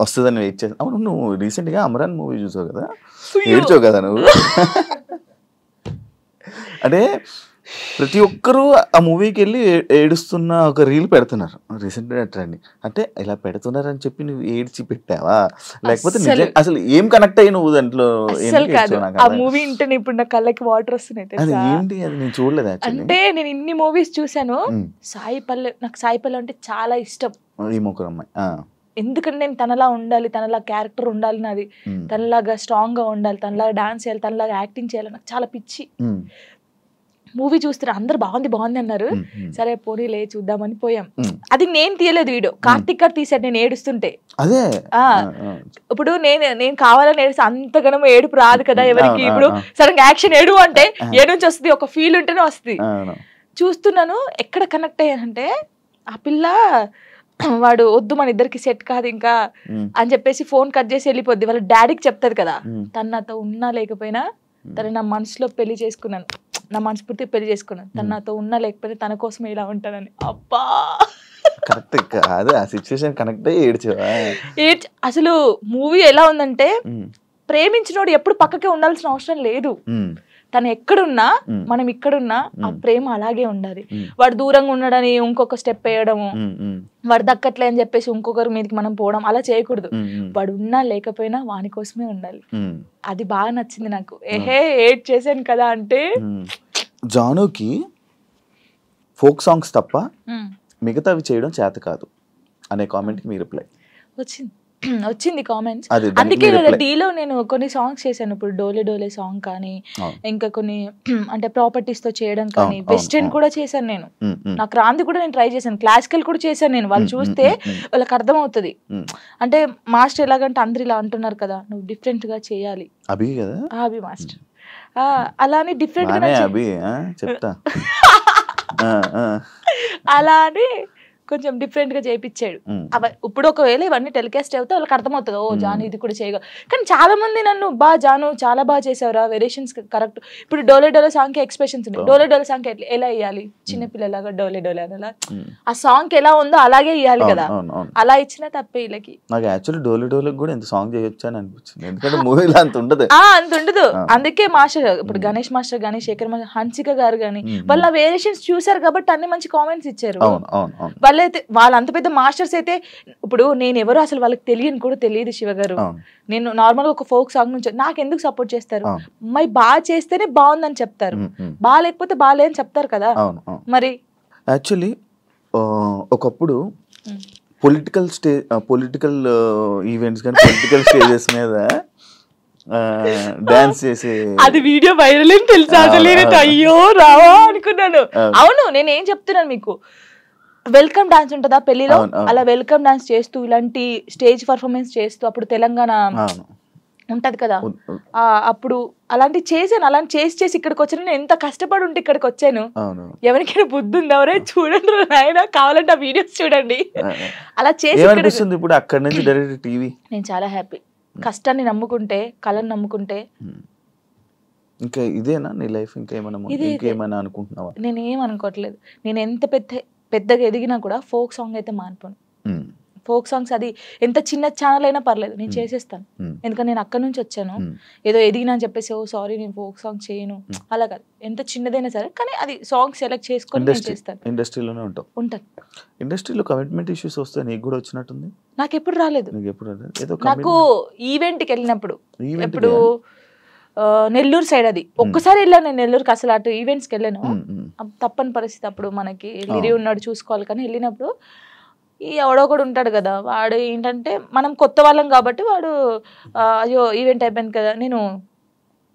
వస్తుందని వెయిట్ చేస్తా. అవును, నువ్వు రీసెంట్గా అమరాన్ మూవీ చూసావు కదా, ఏడ్చావు కదా నువ్వు. అంటే ప్రతి ఒక్కరూ ఆ మూవీకి వెళ్ళి ఏడుస్తున్న ఒక రీల్ పెడుతున్నారు రీసెంట్గా ట్రెండ్. అంటే ఇలా పెడుతున్నారని చెప్పి నువ్వు ఏడ్చి పెట్టావా, లేకపోతే అసలు ఏం కనెక్ట్ అయ్యి నువ్వు దాంట్లో? ఆ మూవీ ఇంటే ఇప్పుడు నా కళ్ళకి వాటర్ వస్తున్నాయి. అది ఏంటి, అది నేను చూడలేదు. అంటే నేను ఇన్ని మూవీస్ చూసాను, నాకు సాయి పల్లవి అంటే చాలా ఇష్టం. ఈ ముగ్గురు అమ్మాయి ఎందుకంటే నేను తనలా ఉండాలి, తనలా క్యారెక్టర్ ఉండాలి, నాది తనలాగా స్ట్రాంగ్ గా ఉండాలి, తనలాగా డాన్స్ చేయాలి, తనలాగా యాక్టింగ్ చేయాలి, నాకు చాలా పిచ్చి. మూవీ చూస్తే అందరు బాగుంది బాగుంది అన్నారు, సరే పోనీ లే చూద్దామని పోయాం. అది నేను తీయలేదు వీడియో, కార్తిక్ గారు తీసాడు నేను ఏడుస్తుంటే. అదే ఇప్పుడు నేను కావాలని ఏడుస్తే అంతగానో ఏడుపు రాదు కదా ఎవరికి. ఇప్పుడు సడన్ యాక్షన్ ఏడు అంటే ఏ నుంచి వస్తుంది, ఒక ఫీల్ ఉంటేనే వస్తుంది. చూస్తున్నాను, ఎక్కడ కనెక్ట్ అయ్యానంటే ఆ పిల్ల వాడు వద్దు మన ఇద్దరికి సెట్ కాదు ఇంకా అని చెప్పేసి ఫోన్ కట్ చేసి వెళ్ళిపోద్ది. వాళ్ళ డాడీకి చెప్తాది కదా, తను నాతో ఉన్నా లేకపోయినా తను నా మనసులో పెళ్లి చేసుకున్నాను, నా మనస్ఫూర్తి పెళ్లి చేసుకున్నాను, తను నాతో ఉన్నా లేకపోయినా తన కోసం ఇలా ఉంటానని. అబ్బా అసలు మూవీ ఎలా ఉందంటే, ప్రేమించినోడు ఎప్పుడు పక్కకే ఉండాల్సిన అవసరం లేదు. తను ఎక్కడున్నా మనం ఇక్కడున్నా ఆ ప్రేమ అలాగే ఉండాలి. వాడు దూరంగా ఉన్నాడని ఇంకొక స్టెప్ వేయడము, వాడు దక్కట్లే అని చెప్పేసి ఇంకొకరి మీదకి మనం పోవడం అలా చేయకూడదు. వాడు ఉన్నా లేకపోయినా వాని కోసమే ఉండాలి. అది బాగా నచ్చింది నాకు. ఏడ్ చేశాను కదా అంటే, జానుకి ఫోక్ సాంగ్స్ తప్ప మిగతావి చేయడం చేత కాదు అనే కామెంట్కి మీ రిప్లై వచ్చింది కామెంట్స్. అందుకే డీలో నేను కొన్ని సాంగ్స్ చేశాను. ఇప్పుడు డోలే డోలే సాంగ్ కానీ, ఇంకా కొన్ని అంటే ప్రాపర్టీస్ తో చేయడం కానీ, వెస్టర్న్ కూడా చేశాను నేను. నాకు రాంది కూడా నేను ట్రై చేశాను, క్లాసికల్ కూడా చేశాను నేను. వాళ్ళు చూస్తే వాళ్ళకి అర్థం అవుతుంది. అంటే మాస్టర్ ఎలాగంటే అందరు ఇలా అంటున్నారు కదా, నువ్వు డిఫరెంట్ గా చేయాలి. అభి కదా, అభి మాస్టర్ అలానే డిఫరెంట్ గా చెప్తా అలా అని కొంచెం డిఫరెంట్ గా చేయించాడు. ఇప్పుడు ఒకవేళ ఇవన్నీ టెలికాస్ట్ అవుతే వాళ్ళకి అర్థమవుతుంది, ఓ జాను ఇది కూడా చేయగలరు. కానీ చాలా మంది నన్ను జాను చాలా బాగా చేసావురా, వేరియేషన్స్ కరెక్ట్. ఇప్పుడు డోలే డోలే సాంగ్ కి ఎక్స్ప్రెషన్స్ ఉన్నాయి, డోలే డోలే సాంగ్ ఎలా ఇవ్వాలి, చిన్నపిల్లలాగా డోలే డోలే అని ఆ సాంగ్ ఎలా ఉందో అలాగే ఇవ్వాలి కదా, అలా ఇచ్చినా తప్పే వీళ్ళకి. నాకు యాక్చువల్లీ డోలే డోలే కూడా ఎంత సాంగ్ చేయొచ్చు అని అనిపించింది, ఎందుకంటే మూవీలో అంత ఉండదు. అందుకే మాస్టర్ ఇప్పుడు గణేష్ మాస్టర్ కానీ, శేఖర్ మాస్టర్, హన్సిక గారు కానీ వాళ్ళ వేరియేషన్స్ చూసారు కాబట్టి అన్ని మంచి కామెంట్స్ ఇచ్చారు. వాళ్ళైతే వాళ్ళ అంత పెద్ద మాస్టర్స్ అయితే, ఇప్పుడు నేను ఎవరు అసలు వాళ్ళకి తెలియని కూడా తెలియదు శివ గారు. నేను నార్మల్ గా ఒక ఫోక్ సాంగ్ నుంచి నాకు ఎందుకు సపోర్ట్ చేస్తారు, మరి బాగా చేస్తేనే బాగుందని చెప్తారు, బాగా లేకపోతే బాగాలే అని చెప్తారు కదా. మరి యాక్చువల్లీ ఒకప్పుడు పొలిటికల్ ఈవెంట్స్ కానీ పొలిటికల్ స్టేజెస్ మీద డాన్స్ చేసే అది వీడియో వైరల్ అని తెలుసా, అయ్యో రావా అనుకున్నాను. అవును, నేనేం చెప్తున్నాను మీకు, వెల్కమ్ డాన్స్ ఉంటుందా పెళ్లిలో, అలా వెల్కమ్ డాన్స్ చేస్తూ ఇలాంటి స్టేజ్ పర్ఫార్మెన్స్ చేస్తూ, అప్పుడు తెలంగాణ ఉంటది కదా, అప్పుడు అలాంటి చేశాను. అలాంటి చేసి ఇక్కడికి వచ్చాను. నేను ఎంత కష్టపడి ఉంటే ఇక్కడికి వచ్చాను. ఎవరికైనా బుద్ధి ఉంది, ఎవరే చూడండి నాయన, కావాలంటే ఆ వీడియోస్ చూడండి. అలా చేసి ఇప్పుడు అక్కడ నుంచి డైరెక్ట్ టీవీ. నేను చాలా హ్యాపీ. కష్టాన్ని నమ్ముకుంటే, కళను నమ్ముకుంటే. ఇంకా ఇదేనా నీ లైఫ్, ఇంకేమైనా అనుకుంటున్నావా? నేనేం అనుకోవట్లేదు. నేను ఎంత పెద్దగా ఎదిగినా కూడా ఫోక్ సాంగ్ అయితే మానిపోను. ఫోక్ సాంగ్స్ అది ఎంత చిన్న ఛానల్ అయినా పర్లేదు, నేను చేసేస్తాను. ఎందుకంటే నేను అక్కడ నుంచి వచ్చాను. ఏదో ఎదిగినా అని చెప్పేసి ఓ సారీ నేను ఫోక్ సాంగ్ చేయను అలా కాదు, ఎంత చిన్నదైనా సరే, కానీ అది సాంగ్ సెలెక్ట్ చేసుకొని నేను చేస్తాను. ఇండస్ట్రీలోనే ఉంటాను. ఇండస్ట్రీలో కమిట్మెంట్ ఇష్యూస్ వస్తే నీకు కూడా వచ్చినట్టుంది? నాకు ఎప్పుడు రాలేదు. నాకు ఈవెంట్కి వెళ్ళినప్పుడు, ఎప్పుడు నెల్లూరు సైడ్, అది ఒక్కసారి వెళ్ళాను నేను నెల్లూరుకి. అసలు అటు ఈవెంట్స్కి వెళ్ళాను, తప్పని పరిస్థితి అప్పుడు, మనకి లిరి ఉన్నాడు చూసుకోవాలి. కానీ వెళ్ళినప్పుడు ఈ ఎవడో కూడా ఉంటాడు కదా, వాడు ఏంటంటే మనం కొత్త వాళ్ళం కాబట్టి వాడు అయ్యో ఈవెంట్ అయిపోయింది కదా, నేను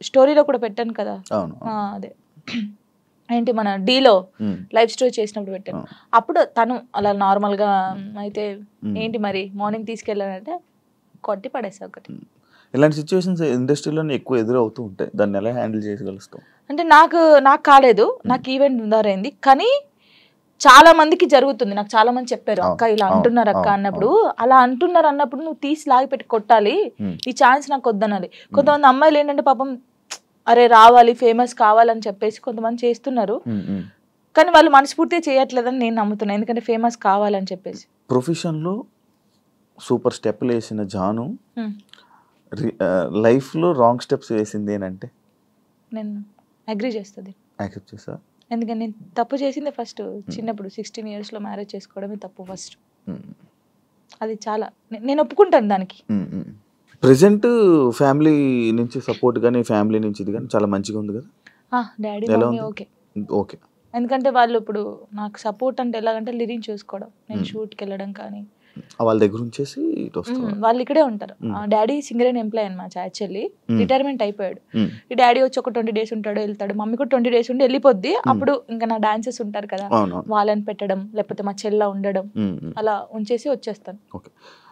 స్టోరీలో కూడా పెట్టాను కదా, అదే ఏంటి మన డీలో లైవ్ స్టోరీ చేసినప్పుడు పెట్టాను. అప్పుడు తను అలా నార్మల్గా అయితే ఏంటి మరి మార్నింగ్ తీసుకెళ్ళానంటే కొట్టి పడేసా ఒకటి. ఇలాంటి సిచ్యువేషన్స్ ఇండస్ట్రీలో ఎక్కువ ఎదురవుతూ ఉంటాయి, దాన్ని ఎలా హ్యాండిల్ చేయగలుగుతాం? అంటే నాకు కాలేదు, నాకు ఈవెంట్ ఉందారైంది, కానీ చాలా మందికి జరుగుతుంది. నాకు చాలా మంది చెప్పారు, అక్క ఇలా అంటున్నారు అక్క అన్నప్పుడు, అలా అంటున్నారు అన్నప్పుడు నువ్వు తీసి లాగి పెట్టి కొట్టాలి, ఈ ఛాన్స్ నాకు వద్దనాలి. కొంతమంది అమ్మాయిలు ఏంటంటే పాపం అరే రావాలి, ఫేమస్ కావాలని చెప్పేసి కొంతమంది చేస్తున్నారు, కానీ వాళ్ళు మనస్ఫూర్తిగా చేయట్లేదని నేను నమ్ముతున్నాను. ఎందుకంటే ఫేమస్ కావాలని చెప్పేసి. ప్రొఫెషన్లో సూపర్ స్టెప్లు వేసిన జాను Hmm. లైఫ్లో రాంగ్ స్టెప్స్ వేసింది ఏంటంటే నేను అగ్రి చేస్తుంది, యాక్సెప్ట్ చేసా. ఎందుకంటే నేను తప్పు చేసిందే ఫస్ట్. చిన్నప్పుడు 16 yearsలో మ్యారేజ్ చేసుకోవడమే తప్పు ఫస్ట్. అది చాలా నేను ఒప్పుకుంటాను దానికి. ప్రెసెంట్ ఫ్యామిలీ నుంచి సపోర్ట్ కానీ ఫ్యామిలీ నుంచి ఇది కానీ చాలా మంచిగా ఉంది కదా. డాడీ ఎలా మమ్మీ ఉంది? Okay, okay. ఎందుకంటే వాళ్ళు ఇప్పుడు నాకు సపోర్ట్ అంటే ఎలాగంటే లివింగ్ చూసుకోవడం, నేను షూట్కి వెళ్ళడం కానీ వాళ్ళ దగ్గర ఉంచేసి ఇటు వస్తావా? వాళ్ళు ఇక్కడే ఉంటారు. డాడీ సింగరేన్ ఎంప్లాయ్ అనమాట, యాక్చువల్లీ రిటైర్మెంట్ అయిపోయాడు. ఈ డాడీ వచ్చి ఒక 20 days ఉంటాడు, వెళ్తాడు. మమ్మీ కూడా 20 days ఉండి వెళ్ళిపోద్ది. అప్పుడు ఇంకా నా డాన్సెస్ ఉంటారు కదా, అవును. వాళ్ళని పెట్టడం, లేకపోతే మా చెల్ల ఉండడం, అలా ఉంచేసి వచ్చేస్తాను. ఓకే.